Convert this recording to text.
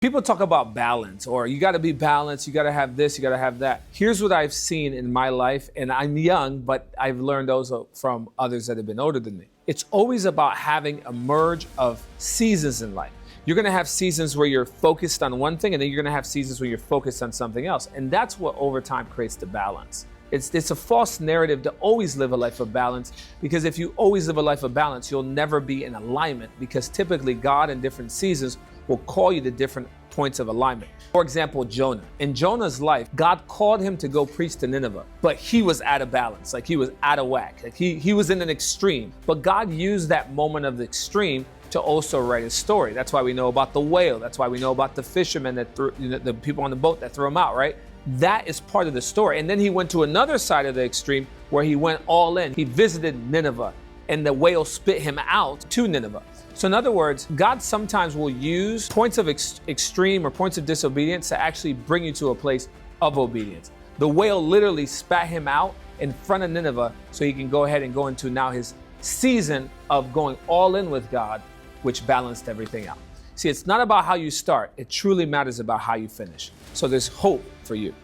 People talk about balance, or you got to be balanced, you got to have this, you got to have that. Here's what I've seen in my life, and I'm young, but I've learned also from others that have been older than me. It's always about having a merge of seasons in life. You're going to have seasons where you're focused on one thing, and then you're going to have seasons where you're focused on something else. And that's what over time creates the balance. It's a false narrative to always live a life of balance, because if you always live a life of balance, you'll never be in alignment, because typically God in different seasons will call you to different points of alignment. For example, Jonah. In Jonah's life, God called him to go preach to Nineveh, but he was out of balance, like he was out of whack. Like he was in an extreme, but God used that moment of the extreme to also write a story. That's why we know about the whale. That's why we know about the fishermen that threw, the people on the boat that threw him out, right? That is part of the story. And then he went to another side of the extreme where he went all in. He visited Nineveh, and the whale spit him out to Nineveh. So in other words, God sometimes will use points of extreme or points of disobedience to actually bring you to a place of obedience. The whale literally spat him out in front of Nineveh so he can go ahead and go into now his season of going all in with God, which balanced everything out. See, it's not about how you start. It truly matters about how you finish. So there's hope for you.